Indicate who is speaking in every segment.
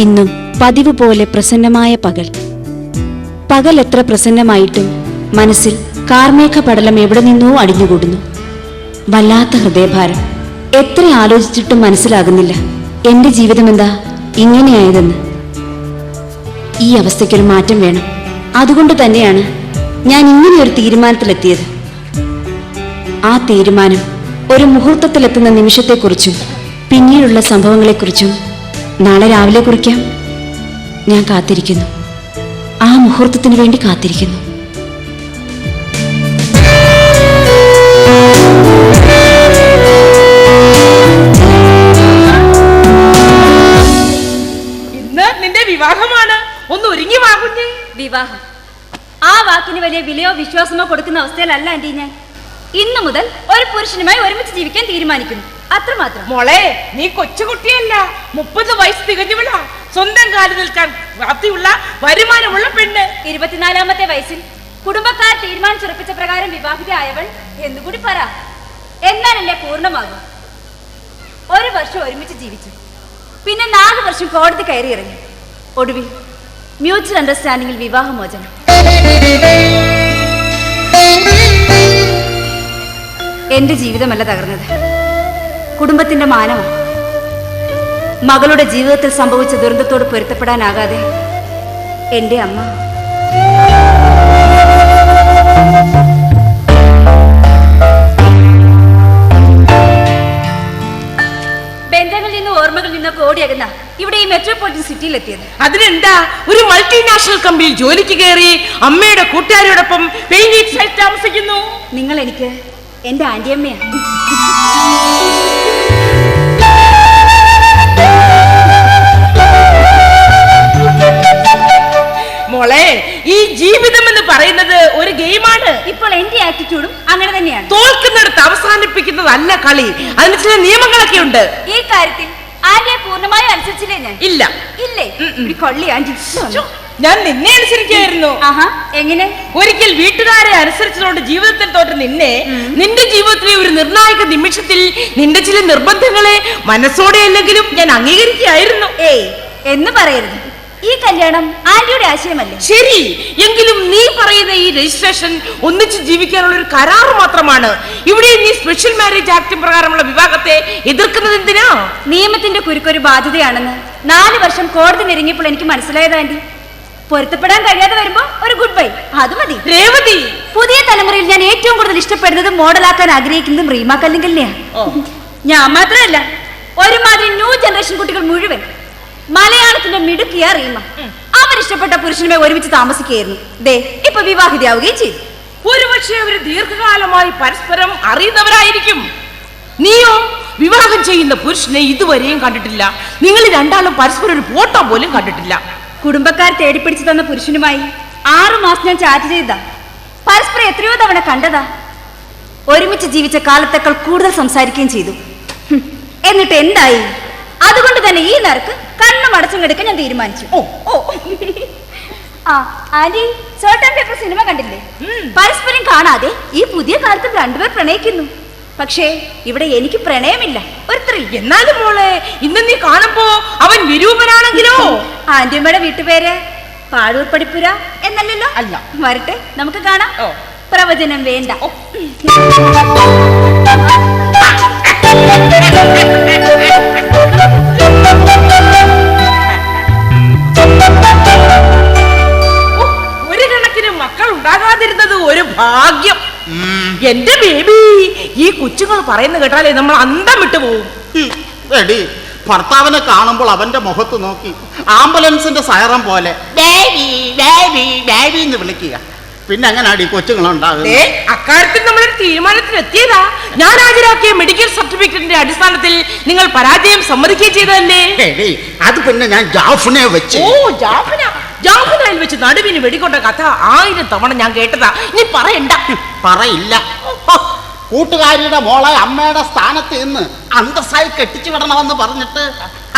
Speaker 1: ഇന്നും പതിവ് പോലെ പ്രസന്നമായ പകൽ. പകൽ എത്ര പ്രസന്നമായിട്ടും മനസ്സിൽ കാർമേഘ പടലം എവിടെ നിന്നോ അടിഞ്ഞുകൂടുന്നു. വല്ലാത്ത ഹൃദയഭാരം. എത്ര ആലോചിച്ചിട്ടും മനസ്സിലാകുന്നില്ല എന്റെ ജീവിതമെന്താ ഇങ്ങനെയായതെന്ന്. ഈ അവസ്ഥയ്ക്കൊരു മാറ്റം വേണം. അതുകൊണ്ട് തന്നെയാണ് ഞാൻ ഇങ്ങനെയൊരു തീരുമാനത്തിലെത്തിയത്. ആ തീരുമാനം ഒരു മുഹൂർത്തത്തിലെത്തുന്ന നിമിഷത്തെക്കുറിച്ചും പിന്നീടുള്ള സംഭവങ്ങളെക്കുറിച്ചും നാളെ രാവിലെ കുറിക്കാം. ഞാൻ കാത്തിരിക്കുന്നു, ആ മുഹൂർത്തത്തിന് വേണ്ടി കാത്തിരിക്കുന്നു.
Speaker 2: ഇന്ന് നിന്റെ വിവാഹമാണ്, ഒന്ന് ഒരുങ്ങി വാങ്ങുന്നേ.
Speaker 3: വിവാഹം ആ വാക്കിന് വലിയ വിലയോ വിശ്വാസമോ കൊടുക്കുന്ന അവസ്ഥയിലല്ല ആന്റി ഞാൻ. ഇന്നു മുതൽ ഒരു പുരുഷനുമായി ഒരുമിച്ച് ജീവിക്കാൻ തീരുമാനിക്കുന്നു, അത്രമാത്രം.
Speaker 2: മോളെ, നീ കൊച്ചുകുട്ടിയല്ല, 30 വയസ്സ് തികഞ്ഞവളാ. സ്വന്തം കാലിൽ നിൽക്കാൻ പ്രാപ്തിയുള്ള വരുമാനമുള്ള പെണ്ണ്.
Speaker 3: 24ാമത്തെ വയസ്സിൽ കുടുംബക്കാർ തീരുമാനിച്ചുറപ്പിച്ച പ്രകാരം വിവാഹിതയായവൾ എന്നുകൂടി പറ. എന്നാലല്ലേ പൂർണ്ണമാകും. 1 വർഷം ഒരുമിച്ച് ജീവിച്ചു, പിന്നെ 4 വർഷം കോടതി കയറി ഇറങ്ങി. ഒടുവിൽ മ്യൂച്വൽ അണ്ടർസ്റ്റാൻഡിംഗിൽ വിവാഹമോചനം. എന്റെ ജീവിതമല്ല തകർന്നത്, കുടുംബത്തിന്റെ മാനമാണ്. മകളുടെ ജീവിതത്തിൽ സംഭവിച്ച ദുരന്തത്തോട് പൊരുത്തപ്പെടാനാകാതെ എന്റെ അമ്മ ബന്ധങ്ങളിൽ നിന്ന് ഓർമ്മകളിൽ നിന്നൊക്കെ ഓടിയകുന്ന ഇവിടെ ഈ മെട്രോപൊളിറ്റൻ സിറ്റിയിലെത്തിയത്.
Speaker 2: അതിനെന്താ, ഒരു മൾട്ടിനാഷണൽ കമ്പനിയിൽ ജോലിക്ക് കയറി അമ്മയുടെ കൂട്ടുകാരോടൊപ്പം താമസിക്കുന്നു.
Speaker 3: നിങ്ങൾ എനിക്ക് എന്റെ ആന്റിയമ്മയാണ്.
Speaker 2: മോളെ, ഈ ജീവിതം എന്ന് പറയുന്നത് ഒരു ഗെയിമാണ്.
Speaker 3: ഇപ്പോൾ എന്റെ ആറ്റിറ്റ്യൂഡും അങ്ങനെ തന്നെയാണ്.
Speaker 2: തോൽക്കുന്നിടത്ത് അവസാനിപ്പിക്കുന്നതല്ല കളി, അതിന് ചില നിയമങ്ങളൊക്കെ ഉണ്ട്.
Speaker 3: ഈ കാര്യത്തിൽ ആന്റിയെ പൂർണ്ണമായും അനുസരിച്ചില്ലേ ഞാൻ?
Speaker 2: ഇല്ല.
Speaker 3: ഇല്ലേ? കൊള്ളി ആന്റി.
Speaker 2: ഞാൻ നിന്നെ അനുസരിക്കായിരുന്നു.
Speaker 3: എങ്ങനെ?
Speaker 2: ഒരിക്കൽ വീട്ടുകാരെ അനുസരിച്ചതുകൊണ്ട് ജീവിതത്തിൽ തോറ്റ നിന്നെ നിന്റെ ജീവിതത്തിലെ ഒരു നിർണായക നിമിഷത്തിൽ നിന്റെ ചില നിർബന്ധങ്ങളെ മനസ്സോടെ അല്ലെങ്കിലും ഞാൻ അംഗീകരിക്കുകയായിരുന്നു.
Speaker 3: ഏയ് എന്ന് പറയരുത്. ഈ കല്യാണം ആന്റിയുടെ ആശയമല്ലേ?
Speaker 2: ശരി, എങ്കിലും നീ പറയുന്ന ഈ രജിസ്ട്രേഷൻ ഒന്നിച്ച് ജീവിക്കാനുള്ള ഒരു കരാർ മാത്രമാണ്. ഇവിടെ നീ സ്പെഷ്യൽ മാരേജ് ആക്ട് പ്രകാരമുള്ള വിവാഹത്തെ എതിർക്കുന്നത് എന്തിനാ?
Speaker 3: നിയമത്തിന്റെ കുരുക്കൊരു ബാധ്യതയാണെന്ന് 4 വർഷം കോടതി നിരങ്ങിയപ്പോൾ എനിക്ക് മനസ്സിലായത് ആന്റി. പൊരുത്തപ്പെടാൻ കഴിയാതെ വരുമ്പോ ഒരു ഗുഡ് ബൈ, അത് മതി.
Speaker 2: രേവതി,
Speaker 3: പുതിയ തലമുറയിൽ ഞാൻ ഏറ്റവും കൂടുതൽ ഇഷ്ടപ്പെടുന്നതും മോഡലാക്കാൻ ആഗ്രഹിക്കുന്നതും റീമ കല്ലിങ്കലിനെയാണ്. ഞാൻ മാത്രമല്ല, ഒരുമാതിരി ന്യൂ ജനറേഷൻ കുട്ടികൾ മുഴുവൻ മലയാളത്തിന്റെ മിടുക്കിയ റീമ. അവരിഷ്ടപ്പെട്ട പുരുഷനുമായി ഒരുമിച്ച് താമസിക്കുകയായിരുന്നു. ദേ ഇപ്പൊ വിവാഹിതയാവുകയും ചെയ്തു.
Speaker 2: ഒരുപക്ഷെ അവര് ദീർഘകാലമായി പരസ്പരം അറിയുന്നവരായിരിക്കും. നീയോ വിവാഹം ചെയ്യുന്ന പുരുഷനെ ഇതുവരെയും കണ്ടിട്ടില്ല. നിങ്ങൾ രണ്ടാളും പരസ്പരം ഒരു ഫോട്ടോ പോലും കണ്ടിട്ടില്ല.
Speaker 3: കുടുംബക്കാർ തേടിപ്പിടിച്ചു തന്ന പുരുഷനുമായി 6 മാസം ഞാൻ ചാറ്റ് ചെയ്തതാ. പരസ്പരം എത്രയോ തവണ കണ്ടതാ. ഒരുമിച്ച് ജീവിച്ച കാലത്തേക്കാൾ കൂടുതൽ സംസാരിക്കുകയും ചെയ്തു. എന്നിട്ട് എന്തായി? അതുകൊണ്ട് തന്നെ ഈ നേർക്ക് കണ്ണും അടച്ചും കിടക്കാൻ ഞാൻ തീരുമാനിച്ചു. ആന്റി, സർട്ടൻ പേപ്പർ സിനിമ കണ്ടില്ലേ? പരസ്പരം കാണാതെ ഈ പുതിയ കാലത്ത് രണ്ടുപേർ പ്രണയിക്കുന്നു. പക്ഷേ ഇവിടെ എനിക്ക് പ്രണയമില്ല, ഒരു ത്രിൽ.
Speaker 2: എന്നാലും മോളെ, ഇന്ന് നീ കാണുമ്പോ അവൻ വിരൂപനാണെങ്കിലോ?
Speaker 3: ആന്റിയമ്മയുടെ വീട്ടുപേര് പാഴൂർ പടിപ്പുര എന്നല്ലല്ലോ?
Speaker 2: അല്ല.
Speaker 3: വരട്ടെ, നമുക്ക് കാണാം. പ്രവചനം വേണ്ട.
Speaker 2: ഒരു കണക്കിന് മക്കൾ ഉണ്ടാകാതിരുന്നത് ഒരു ഭാഗ്യം. എന്റെ ബേബി, ഈ കൊച്ചുങ്ങൾ പറയുന്ന കേട്ടാലേ നമ്മൾ അന്തം വിട്ടു പോവും.
Speaker 4: ഭർത്താവിനെ കാണുമ്പോൾ അവന്റെ മുഖത്ത് നോക്കി ആംബുലൻസിന്റെ സൈറൻ പോലെ ബേബി ബേബി ബേബി എന്ന് വിളിക്കുക. പിന്നെ എങ്ങനെയാണ് ഈ കൊച്ചുങ്ങളുണ്ടാകുന്നത്?
Speaker 2: അക്കാര്യത്തിൽ നമ്മളൊരു തീരുമാനത്തിലെത്തിയതാ. ഞാൻ ഹാജരാക്കിയ മെഡിക്കൽ സർട്ടിഫിക്കറ്റിന്റെ അടിസ്ഥാനത്തിൽ നിങ്ങൾ പരാജയം സമ്മതിക്കുകയും ചെയ്തതല്ലേ?
Speaker 4: അത് പിന്നെ ഞാൻ ജാഫിനെ വെച്ച്.
Speaker 2: ജാഫിനയിൽ വെച്ച് നടുവിന് വെടിക്കൊണ്ട കഥ 1000 തവണ ഞാൻ കേട്ടതാ. നീ പറയണ്ട.
Speaker 4: പറയില്ല. കൂട്ടുകാരിയുടെ മോളെ അമ്മയുടെ സ്ഥാനത്ത് നിന്ന് അന്തസ്സായി കെട്ടിച്ചു വിടണമെന്ന് പറഞ്ഞിട്ട്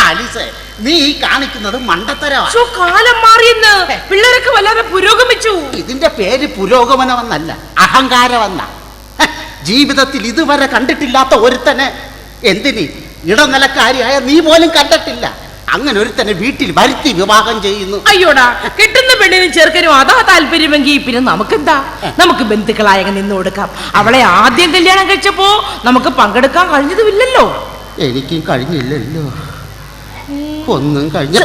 Speaker 4: ആലിസേ, നീ ഈ കാണിക്കുന്നത് മണ്ടത്തരമാണ്.
Speaker 2: കാലം മാറിയെന്ന് പിള്ളേരൊക്കെ വല്ലാതെ പുരോഗമിച്ചു.
Speaker 4: ഇതിന്റെ പേര് പുരോഗമനമെന്നല്ല, അഹങ്കാരമെന്ന. ജീവിതത്തിൽ ഇതുവരെ കണ്ടിട്ടില്ലാത്ത ഒരുത്തനെ എന്തിന് ഇടനിലക്കാരിയായ നീ പോലും കണ്ടിട്ടില്ല. അങ്ങനെ ഒരുത്തനെ വീട്ടിൽ വരുത്തി വിവാഹം ചെയ്യുന്നു.
Speaker 2: അയ്യോടാ, കിട്ടുന്ന പെണ്ണിനും ചെറുക്കനും അതാ താല്പര്യമെങ്കിൽ പിന്നെ നമുക്കെന്താ? നമുക്ക് ബന്ധുക്കളായ നിന്ന് കൊടുക്കാം. അവളെ ആദ്യം കല്യാണം കഴിച്ചപ്പോ നമുക്ക് പങ്കെടുക്കാൻ കഴിഞ്ഞതുമില്ലല്ലോ.
Speaker 4: എനിക്കും കഴിഞ്ഞില്ലല്ലോ, ഒന്നും കഴിഞ്ഞ.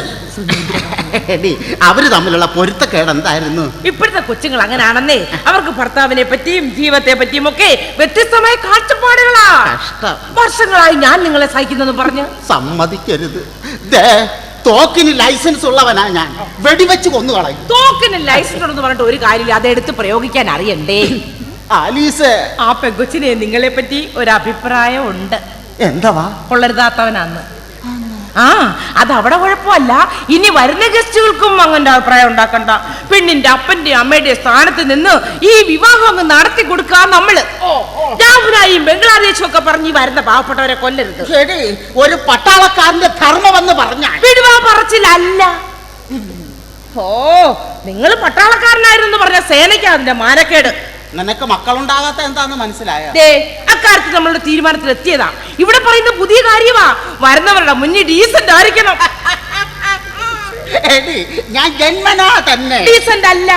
Speaker 4: അവര് തമ്മിലുള്ള പൊരുത്തക്കേട് എന്തായിരുന്നു?
Speaker 2: ഇപ്പോഴത്തെ കൊച്ചുങ്ങൾ അങ്ങനെയാണെന്നേ. അവർക്ക് ഭർത്താവിനെ പറ്റിയും ജീവിതത്തെ പറ്റിയും ഒക്കെ വ്യത്യസ്തമായ കാഴ്ചപ്പാടുകളാ.
Speaker 4: കഷ്ടം.
Speaker 2: വർഷങ്ങളായി ഞാൻ നിങ്ങളെ സഹിക്കുന്നെന്ന് പറഞ്ഞ്
Speaker 4: സമ്മതിക്കരുത്. തോക്കിന് ലൈസൻസ് ഉള്ളവനാ ഞാൻ, വെടിവെച്ച് കൊന്നു കളയും.
Speaker 2: തോക്കിന് ലൈസൻസ് ഉണ്ടെന്ന് പറഞ്ഞിട്ട് ഒരു കാര്യമില്ല, അതെടുത്ത് പ്രയോഗിക്കാൻ അറിയണ്ടേ?
Speaker 4: ആലീസ്,
Speaker 2: ആ പെങ്കൊച്ചിനെ നിങ്ങളെ പറ്റി ഒരു അഭിപ്രായം ഉണ്ട്.
Speaker 4: എന്താ?
Speaker 2: കൊള്ളരുതാത്തവനാന്ന്. ആ, അത് അവിടെ കുഴപ്പമല്ല. ഇനി വരുന്ന ഗസ്റ്റുകൾക്കും അങ്ങനെ അഭിപ്രായം ഉണ്ടാക്കണ്ട. പെണ്ണിന്റെ അപ്പന്റെ അമ്മയുടെ സ്ഥാനത്ത് നിന്ന് ഈ വിവാഹം അങ്ങ് നടത്തി കൊടുക്കാൻ നമ്മള് രാഹുലായും ബംഗ്ലാദേശും ഒക്കെ പറഞ്ഞ് വരുന്ന പാവപ്പെട്ടവരെ കൊല്ലരുത്.
Speaker 4: ശരി, ഒരു പട്ടാളക്കാരന്റെ ധർമ്മമെന്ന് പറഞ്ഞാൽ
Speaker 2: വിടുവാ പറച്ചിലല്ല. ഓ, നിങ്ങൾ പട്ടാളക്കാരനായിരുന്നു പറഞ്ഞ സേനയ്ക്ക് അതിന്റെ മാനക്കേട്.
Speaker 4: നിനക്ക് മക്കളുണ്ടാകാത്ത എന്താന്ന് മനസ്സിലായ?
Speaker 2: അക്കാര്യത്തിൽ നമ്മളുടെ തീരുമാനത്തിൽ എത്തിയതാ. ഇവിടെ പറയുന്ന പുതിയ കാര്യമാ. വരുന്നവരുടെ മുന്നിൽ ഡീസന്റ് ആയിരിക്കണം.
Speaker 4: ഞാൻ ജന്മനാ തന്നെ
Speaker 2: ഡീസന്റ് അല്ല,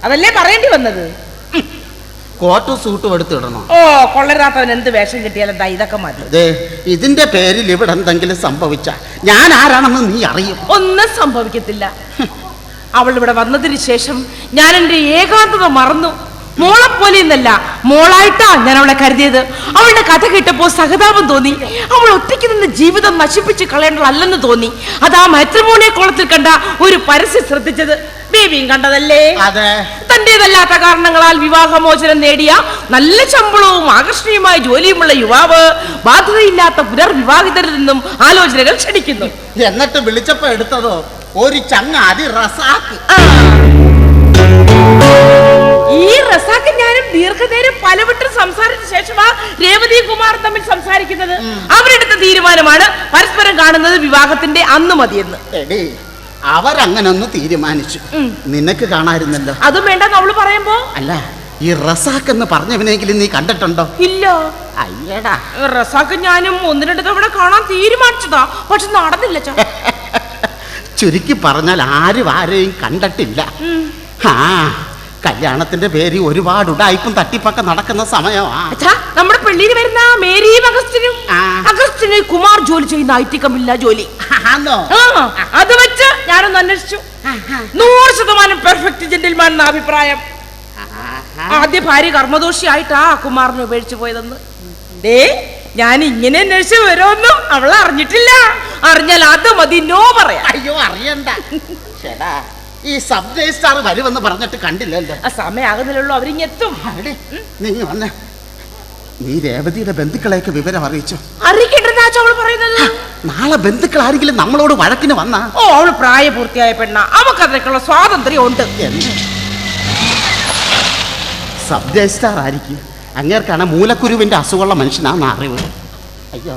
Speaker 2: അതല്ലേ പറയേണ്ടി വന്നത്.
Speaker 4: കോട്ടും സൂട്ടും എടുത്തിടണം.
Speaker 2: ഓ, കൊള്ളരാത്തവൻ എന്ത് വേഷം കിട്ടിയാലും എന്താ ഇതൊക്കെ മതി.
Speaker 4: ഇതിന്റെ പേരിൽ ഇവിടെ എന്തെങ്കിലും സംഭവിച്ച ഞാൻ ആരാണെന്ന് നീ അറിയും.
Speaker 2: ഒന്നും സംഭവിക്കത്തില്ല. അവൾ ഇവിടെ വന്നതിന് ശേഷം ഞാൻ എന്റെ ഏകാന്തത മറന്നു. മോളെപ്പോലെ എന്നല്ല, മോളായിട്ടാ ഞാൻ അവളെ കരുതിയത്. അവളുടെ കഥ കേട്ടപ്പോ സഹതാപം തോന്നി. അവൾ ഒറ്റയ്ക്ക് നിന്ന് ജീവിതം നശിപ്പിച്ച് കളയേണ്ടതല്ലെന്ന് തോന്നി. അതാ മാട്രിമോണിയെ കോളത്തിൽ കണ്ട ഒരു പരസ്യം ശ്രദ്ധിച്ചത് ബേബിയും കണ്ടതല്ലേ? തന്റേതല്ലാത്ത കാരണങ്ങളാൽ വിവാഹമോചനം നേടിയ നല്ല ശമ്പളവും ആകർഷണീയമായ ജോലിയുമുള്ള യുവാവ് ബാധ്യതയില്ലാത്ത പുനർവിവാഹിതരിൽ നിന്നും ആലോചനകൾ ക്ഷണിക്കുന്നു.
Speaker 4: എന്നിട്ട് വിളിച്ചപ്പോ എടുത്തതോ ഒരു ചങ്ങാതി റസാക്ക്.
Speaker 2: ഈ റസാക്ക് ഞാനും ദീർഘനേരം പലവട്ടം സംസാരിച്ച ശേഷമാ രേവതി കുമാറും തമ്മിൽ സംസാരിക്കുന്നത്. അവരെടുത്ത തീരുമാനമാണ് പരസ്പരം കാണുന്നത് വിവാഹത്തിന്റെ അന്ന് മതിയെന്ന്.
Speaker 4: അവരങ്ങനെ ഒന്ന് തീരുമാനിച്ചു, നിനക്ക് കാണായിരുന്നല്ലോ.
Speaker 2: അതും വേണ്ടെന്ന് അവള് പറയുമ്പോ.
Speaker 4: അല്ല, ഈ റസാക്ക് എന്ന് പറഞ്ഞവനെങ്കിലും നീ കണ്ടിട്ടുണ്ടോ?
Speaker 2: ഇല്ല.
Speaker 4: അയ്യടാ,
Speaker 2: റസാക്ക് ഞാനും ഒന്ന് രണ്ട് തവണ കാണാൻ തീരുമാനിച്ചതാ, പക്ഷെ നടന്നില്ല.
Speaker 4: ചുരുക്കി പറഞ്ഞാൽ ആരും ആരെയും കണ്ടിട്ടില്ല. ആ, കല്യാണത്തിന്റെ പേര് ഒരുപാട് ഉടായ്പും തട്ടിപ്പൊക്കെ നടക്കുന്ന സമയമാ.
Speaker 2: നമ്മുടെ പള്ളിയിൽ വരുന്ന മേരിയും അഗസ്റ്റിനും കുമാർ ജോലി ചെയ്യുന്ന IT കമ്പനിയില്ല ജോലി. അത് വെച്ച് ഞാനൊന്ന് അന്വേഷിച്ചു. 100% പെർഫെക്റ്റ് ജെന്റിൽമാൻ എന്ന അഭിപ്രായം. ആദ്യ ഭാര്യ കർമ്മദോഷിയായിട്ടാ കുമാറിനെ ഉപേക്ഷിച്ചു പോയതെന്ന്. ഞാൻ ഇങ്ങനെ അന്വേഷിച്ച് വരുമെന്നും അവൾ അറിഞ്ഞിട്ടില്ല. അറിഞ്ഞാൽ അത് മതി നോ പറയാം.
Speaker 4: അയ്യോ, അറിയണ്ട. ഈ സബ് രജിസ്ട്രാർ വരുമെന്ന് പറഞ്ഞിട്ട് കണ്ടില്ലല്ലോ.
Speaker 2: ആ സമയമാകുന്നില്ലല്ലോ, അവരിങ്ങെത്തും.
Speaker 4: നീ വന്നേ. നീ രേവതിയുടെ ബന്ധുക്കളെയൊക്കെ വിവരം അറിയിച്ചു?
Speaker 2: അറിയിക്കേണ്ടെന്നാ അവള് പറയുന്നത്.
Speaker 4: നാളെ ബന്ധുക്കൾ ആരെങ്കിലും നമ്മളോട് വഴക്കിന് വന്നാ?
Speaker 2: ഓ, അവള് പ്രായപൂർത്തിയായ പെണ്ണ, അവക്ക് അതിനൊക്കെയുള്ള സ്വാതന്ത്ര്യം ഉണ്ട്.
Speaker 4: സബ് രജിസ്ട്രാർ ആയിരിക്കും. അങ്ങേർക്കാണ് മൂലക്കുരുവിന്റെ അസുഖമുള്ള മനുഷ്യനാന്ന് അറിവ്. അയ്യോ,